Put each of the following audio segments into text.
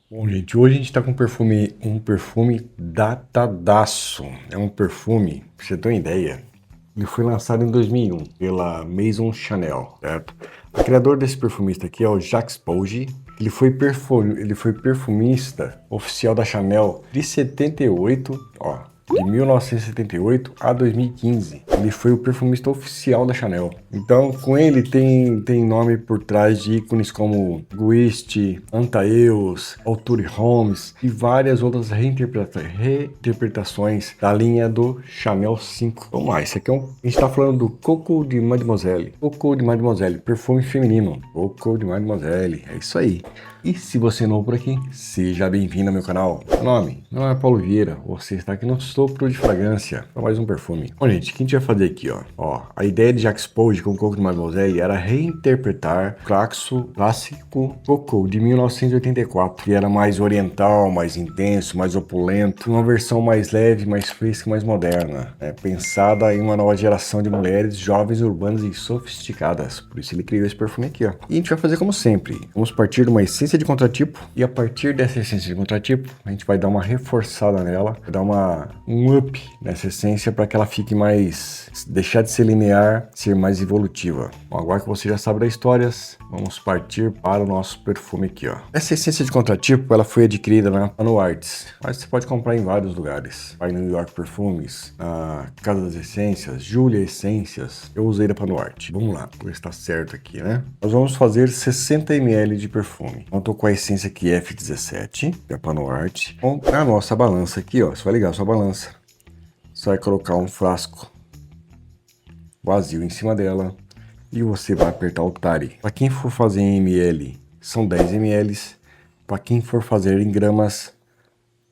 Bom, gente, hoje a gente tá com um perfume datadaço. É um perfume, pra você ter uma ideia, ele foi lançado em 2001 pela Maison Chanel, certo? O criador desse perfumista aqui é o Jacques Poggi. Ele foi perfumista oficial da Chanel de 78, ó, de 1978 a 2015. Ele foi o perfumista oficial da Chanel. Então, com ele tem nome por trás de ícones como Guist, Antaeus, Alture Holmes e várias outras reinterpretações da linha do Chanel 5. Vamos lá, esse aqui a gente tá falando do Coco de Mademoiselle. Coco de Mademoiselle, perfume feminino. Coco de Mademoiselle, é isso aí. E se você é novo por aqui, seja bem-vindo ao meu canal. Meu nome é Paulo Vieira, você está aqui no sopro de fragrância para mais um perfume. Bom, gente, o que a gente vai fazer aqui, ó? A ideia de Jacques Poggi com o Coco de Mademoiselle era reinterpretar o clássico Coco de 1984, que era mais oriental, mais intenso, mais opulento, uma versão mais leve, mais fresca, mais moderna, pensada em uma nova geração de mulheres jovens, urbanas e sofisticadas. Por isso ele criou esse perfume aqui, ó. E a gente vai fazer como sempre. Vamos partir de uma essência de contratipo e a partir dessa essência de contratipo, a gente vai dar uma reforçada nela, vai dar um up nessa essência para que ela fique mais, deixar de ser linear, ser mais evolutiva. Bom, agora que você já sabe das histórias, vamos partir para o nosso perfume aqui, ó. Essa essência de contratipo, ela foi adquirida na Panuartes, mas você pode comprar em vários lugares. Vai no New York Perfumes, na Casa das Essências, Julia Essências. Eu usei da Panuarte. Vamos lá, ver se está certo aqui, né? Nós vamos fazer 60 ml de perfume. Então, tô com a essência aqui F17, da Panuarte, com a nossa balança aqui, ó. Você vai ligar a sua balança. Você vai colocar um frasco vazio em cima dela e você vai apertar o tare. Para quem for fazer em ml, são 10 ml. Para quem for fazer em gramas,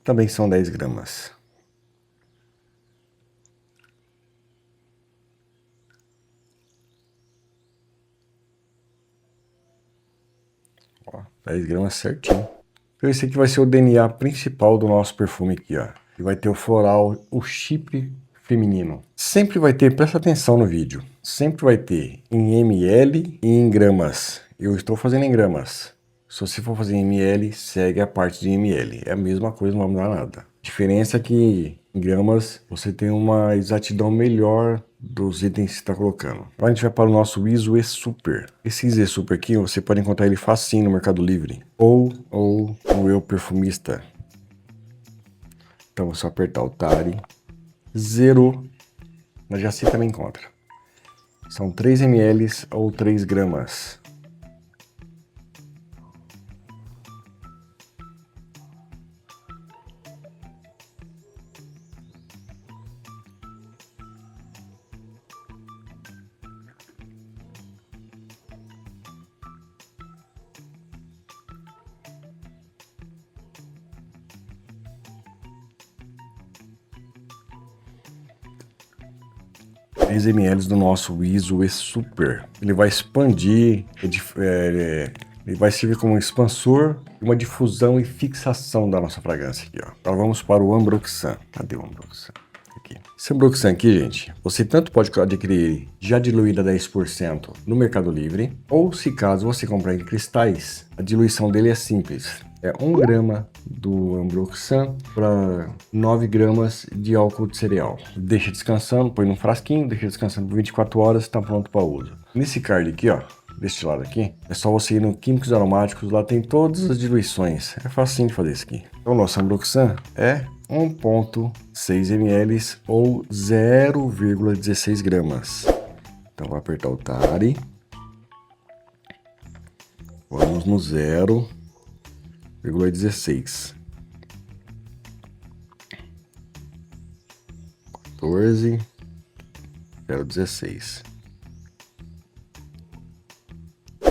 também são 10 gramas. Ó, 10 gramas certinho. Então esse aqui vai ser o DNA principal do nosso perfume aqui, ó. E vai ter o floral, o chipre feminino. Sempre vai ter, presta atenção no vídeo, sempre vai ter em ml e em gramas. Eu estou fazendo em gramas. Se você for fazer em ml, segue a parte de ml. É a mesma coisa, não vai mudar nada. A diferença é que em gramas você tem uma exatidão melhor dos itens que você está colocando. Agora a gente vai para o nosso ISO E-Super. Esse ISO E-Super aqui, você pode encontrar ele facinho no Mercado Livre. Ou no Eu Perfumista. Então, é só apertar o Tare. Zero. Na Jaci também encontra. São 3 ml ou 3 gramas. Três ml do nosso ISO E-Super. Ele vai expandir, ele vai servir como um expansor, uma difusão e fixação da nossa fragrância aqui, ó. Agora vamos para o Ambroxan. Cadê o Ambroxan? Aqui. Esse Ambroxan aqui, gente, você tanto pode adquirir ele já diluído a 10% no Mercado Livre, ou se caso você comprar em cristais, a diluição dele é simples. É 1 grama do Ambroxan para 9 gramas de álcool de cereal. Deixa descansando, põe num frasquinho, deixa descansando por 24 horas, está pronto para uso. Nesse card aqui, ó, deste lado aqui, é só você ir no Químicos Aromáticos, lá tem todas as diluições. É facinho de fazer isso aqui. Então, o nosso Ambroxan é 1,6 ml ou 0,16 gramas. Então, vou apertar o Tare. Vamos no 0,16. 14, 0,16.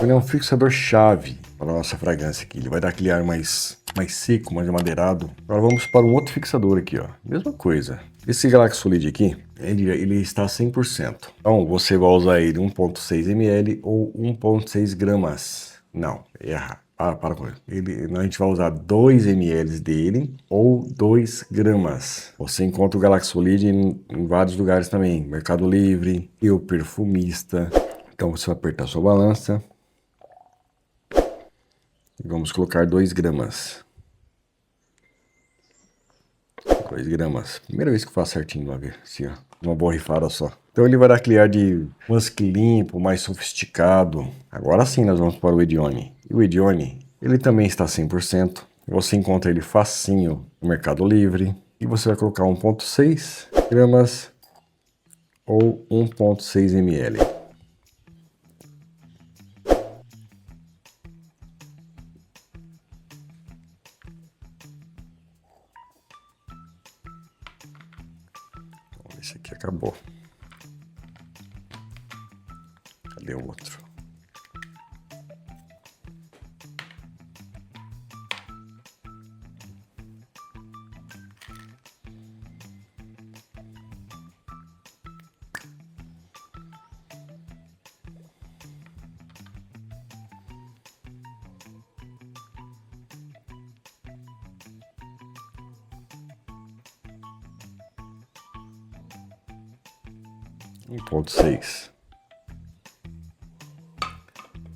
Ele é um fixador chave para a nossa fragrância aqui. Ele vai dar aquele ar mais seco, mais amadeirado. Agora vamos para um outro fixador aqui, ó. Mesma coisa. Esse Galaxolid aqui, ele está 100%. Então você vai usar ele 1,6 ml ou 1,6 gramas. Não, erra. Para com ele. A gente vai usar 2 ml dele ou 2 gramas. Você encontra o Galaxolid em vários lugares também. Mercado Livre, Eu Perfumista. Então você vai apertar a sua balança. E vamos colocar 2 gramas. 2 gramas. Primeira vez que eu faço certinho, uma vez, assim, ó, uma borrifada só. Então ele vai dar aquele ar de musk limpo, mais sofisticado. Agora sim nós vamos para o Edione. E o Edione, ele também está 100%. Você encontra ele facinho no Mercado Livre. E você vai colocar 1,6 gramas ou 1,6 ml. Esse aqui acabou. Cadê o outro? Um 1,6.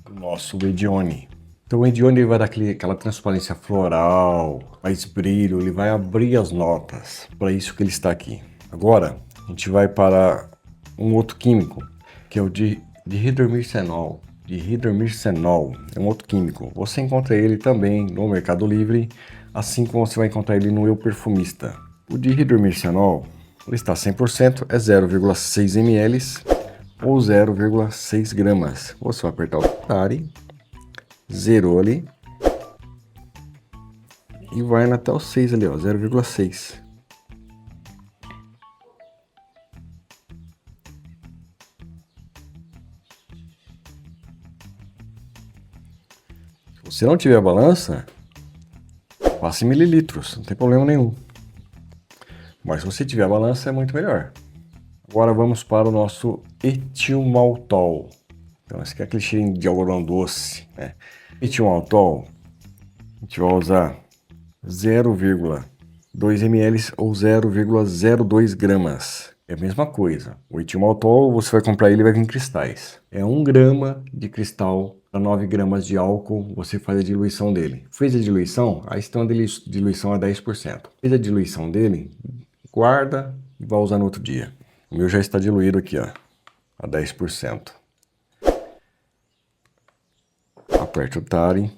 O nosso Edione. Então o Edione vai dar aquela transparência floral, mais brilho, ele vai abrir as notas. Para isso que ele está aqui. Agora a gente vai para um outro químico, que é o dihidromircenol. Dihidromircenol é um outro químico. Você encontra ele também no Mercado Livre, assim como você vai encontrar ele no Eu Perfumista. O dihidromircenol, ele está 100%, é 0,6 ml ou 0,6 gramas. Você vai apertar o Tare, zerou ali e vai até o 6 ali, ó, 0,6. Se você não tiver a balança, passe em mililitros, não tem problema nenhum. Mas se você tiver a balança, é muito melhor. Agora vamos para o nosso etilmaltol. Então esse aqui é aquele cheirinho de algodão doce, né? Etilmaltol, a gente vai usar 0,2 ml ou 0,02 gramas. É a mesma coisa. O etilmaltol, você vai comprar ele e vai vir em cristais. É 1 grama de cristal para 9 gramas de álcool, você faz a diluição dele. Fez a diluição, aí está uma diluição a 10%. Fez a diluição dele, guarda e vai usar no outro dia. O meu já está diluído aqui, ó, a 10%. Aperta o Tare.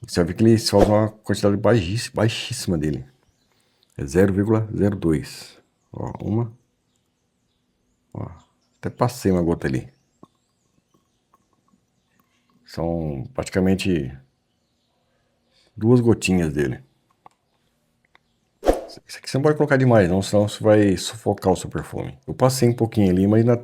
Você vai ver que ele só usa uma quantidade baixíssima dele. É 0,02. Ó, uma. Ó, até passei uma gota ali. São praticamente 2 gotinhas dele. Isso aqui você não pode colocar demais não, senão você vai sufocar o seu perfume. Eu passei um pouquinho ali, mas ainda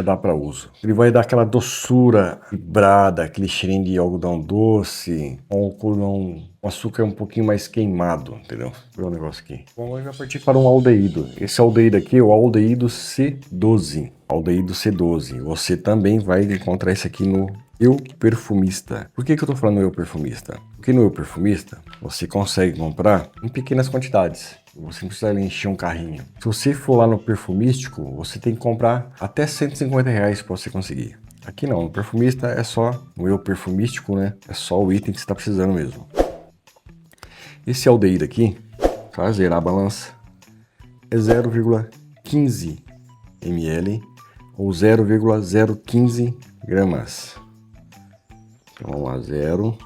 dá para uso. Ele vai dar aquela doçura vibrada, aquele cheirinho de algodão doce, um açúcar um pouquinho mais queimado, entendeu? Vou ver o negócio aqui. Bom, eu já parti para um aldeído. Esse aldeído aqui é o aldeído C12. Aldeído C12. Você também vai encontrar isso aqui no Eu Perfumista. Por que eu tô falando Eu Perfumista? Porque no Eu Perfumista você consegue comprar em pequenas quantidades. Você não precisa encher um carrinho. Se você for lá no Perfumístico, você tem que comprar até R$150 para você conseguir. Aqui não, no Perfumista é só, no Eu Perfumístico, né? É só o item que você está precisando mesmo. Esse aldeído aqui, para zerar a balança, é 0,15 ml ou 0,015 gramas. Então vamos lá, 0.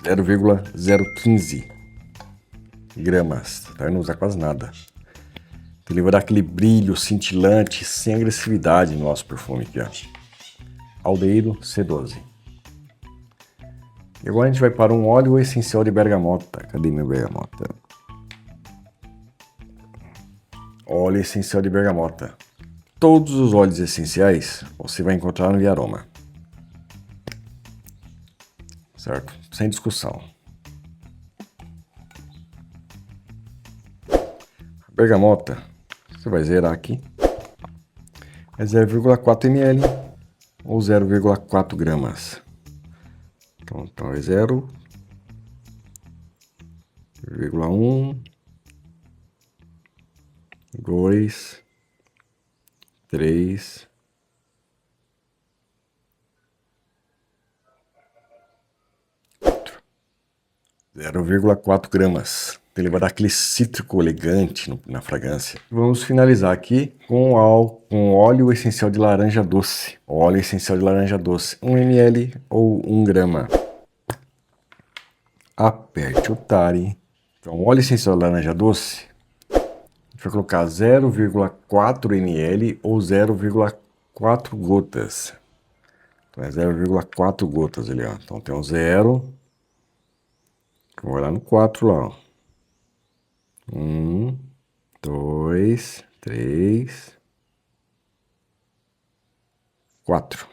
Zero vírgula 015 gramas, tá? Não usa quase nada. Então ele vai dar aquele brilho cintilante, sem agressividade no nosso perfume aqui, ó. Aldeído C12. E agora a gente vai para um óleo essencial de bergamota. Cadê meu bergamota? Óleo essencial de bergamota. Todos os óleos essenciais você vai encontrar no Viaroma. Certo? Sem discussão. A bergamota, você vai zerar aqui. É 0,4 ml ou 0,4 gramas. Então é 0,1, 2, 3, 0,4 gramas. Ele vai dar aquele cítrico elegante na fragrância. Vamos finalizar aqui com óleo essencial de laranja doce. Óleo essencial de laranja doce, 1 ml ou 1 grama. Aperte o tare. Então, óleo essencial de laranja doce, a gente vai colocar 0,4 ml ou 0,4 gotas. Então é 0,4 gotas ali, ó. Então tem um 0. Vou lá no 4 lá, ó. 1, 2, 3, 4.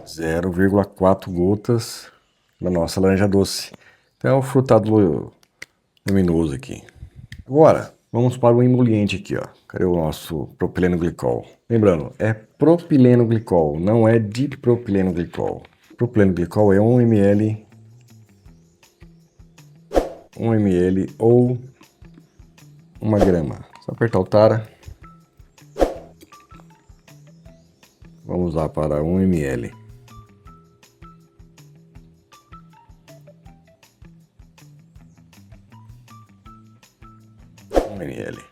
0,4 gotas da nossa laranja doce. Então é o frutado luminoso aqui. Agora, vamos para o emoliente aqui, ó. Cadê o nosso propileno glicol? Lembrando, é propileno glicol, não é dipropileno glicol. Propileno glicol é 1 ml ou 1 grama. Só apertar o tara. Vamos lá para 1 ml.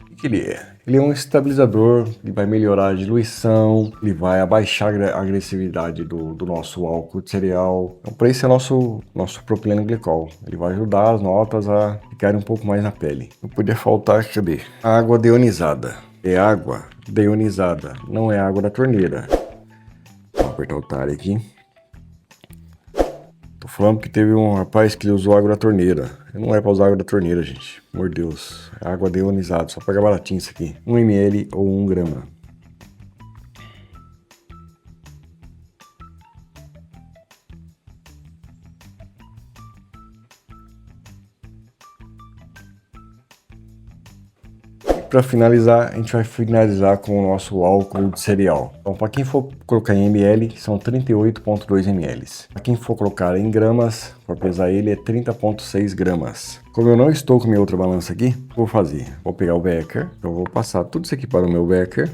O que ele é? Ele é um estabilizador, ele vai melhorar a diluição, ele vai abaixar a agressividade do nosso álcool de cereal. Então, para isso é nosso propileno glicol. Ele vai ajudar as notas a ficarem um pouco mais na pele. Não podia faltar, cadê? Água deionizada. É água deionizada, não é água da torneira. Vou apertar o tare aqui. Tô falando que teve um rapaz que usou água da torneira. Não é para usar água da torneira, gente. Por Deus. É água deionizada. Só pagar baratinho isso aqui. 1 ml ou 1 grama. Para finalizar, a gente vai finalizar com o nosso álcool de cereal. Então, para quem for colocar em ml, são 38,2 ml. Para quem for colocar em gramas, para pesar ele, é 30,6 gramas. Como eu não estou com minha outra balança aqui, vou fazer. Vou pegar o becker, eu vou passar tudo isso aqui para o meu becker.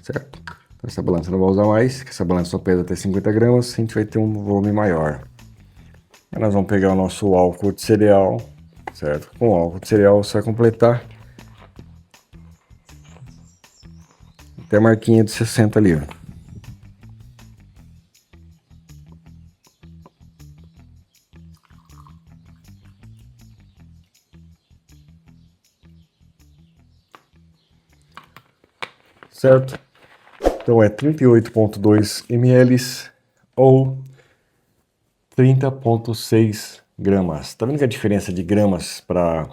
Certo? Então, essa balança eu não vou usar mais, que essa balança só pesa até 50 gramas, a gente vai ter um volume maior. Aí nós vamos pegar o nosso álcool de cereal. Certo? Com o álcool de cereal você vai completar até a marquinha de 60 ali, ó. Certo? Então é 38,2 ml ou 30,6 gramas. Tá vendo que a diferença de gramas para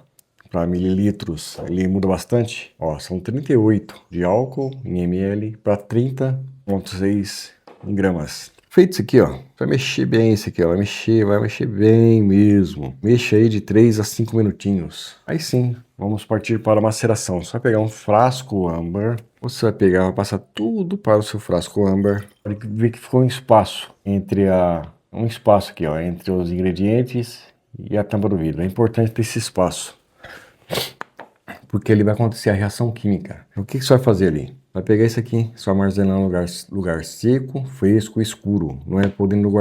mililitros ele muda bastante? Ó, são 38 de álcool em ml para 30,6 em gramas. Feito isso aqui, ó, vai mexer bem isso aqui, ó, vai mexer bem mesmo. Mexa aí de 3 a 5 minutinhos. Aí sim, vamos partir para a maceração. Você vai pegar um frasco âmbar, você vai passar tudo para o seu frasco âmbar. Vai ver que ficou um espaço entre um espaço aqui, ó, entre os ingredientes e a tampa do vidro. É importante ter esse espaço, porque ele vai acontecer a reação química. O que você vai fazer ali? Vai pegar isso aqui, você vai armazenar em lugar seco, fresco, escuro. Não é por dentro do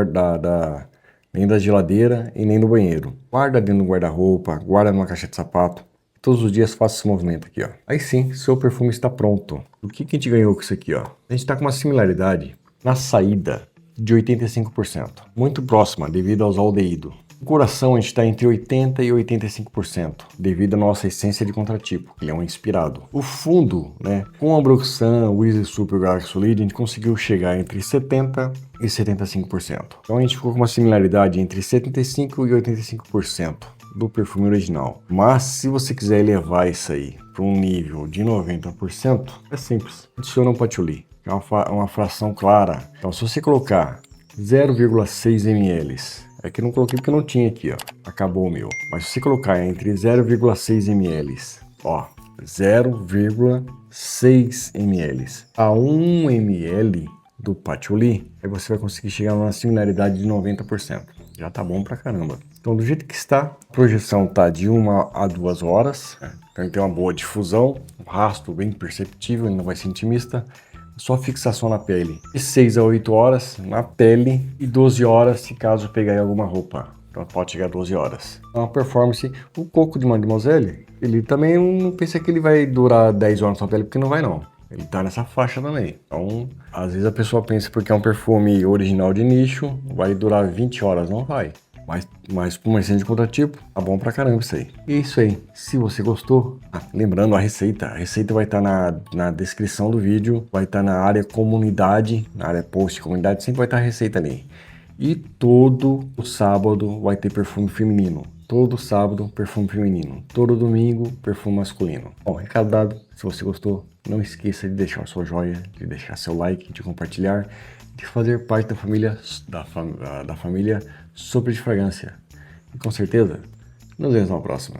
nem da geladeira e nem do banheiro. Guarda dentro do guarda-roupa, guarda numa caixa de sapato. Todos os dias faça esse movimento aqui, ó. Aí sim, seu perfume está pronto. O que a gente ganhou com isso aqui, ó? A gente está com uma similaridade na saída de 85%. Muito próxima devido aos aldeídos. O coração a gente está entre 80% e 85%, devido à nossa essência de contratipo, que ele é um inspirado. O fundo, né, com a Broxan, o Easy Super e o Galaxy Solid, a gente conseguiu chegar entre 70% e 75%. Então a gente ficou com uma similaridade entre 75% e 85% do perfume original. Mas se você quiser elevar isso aí para um nível de 90%, é simples. Adiciona um patchouli, que é uma fração clara. Então se você colocar 0,6 ml, é que eu não coloquei porque não tinha aqui, ó. Acabou o meu. Mas se você colocar entre 0,6 ml, ó, 0,6 ml a 1 ml, do patchouli, aí você vai conseguir chegar numa similaridade de 90%. Já tá bom pra caramba. Então, do jeito que está, a projeção tá de 1 a 2 horas, né? Então tem uma boa difusão, um rastro bem perceptível, ele não vai ser intimista. Só fixação na pele. De 6 a 8 horas na pele e 12 horas se caso pegar em alguma roupa. Então pode chegar a 12 horas. Então a performance, o coco de Mademoiselle, ele também não pensa que ele vai durar 10 horas na pele, porque não vai não. Ele tá nessa faixa também. Então, às vezes a pessoa pensa porque é um perfume original de nicho, vai durar 20 horas, não vai. Mas para uma essência de contratipo, tá bom pra caramba isso aí. E é isso aí. Se você gostou, lembrando a receita vai estar na descrição do vídeo, vai estar na área comunidade, na área post comunidade, sempre vai estar a receita ali. E todo o sábado vai ter perfume feminino. Todo sábado, perfume feminino. Todo domingo, perfume masculino. Bom, recado dado. Se você gostou, não esqueça de deixar sua joia, de deixar seu like, de compartilhar, de fazer parte da família Sobre de Fragrância. E com certeza, nos vemos na próxima.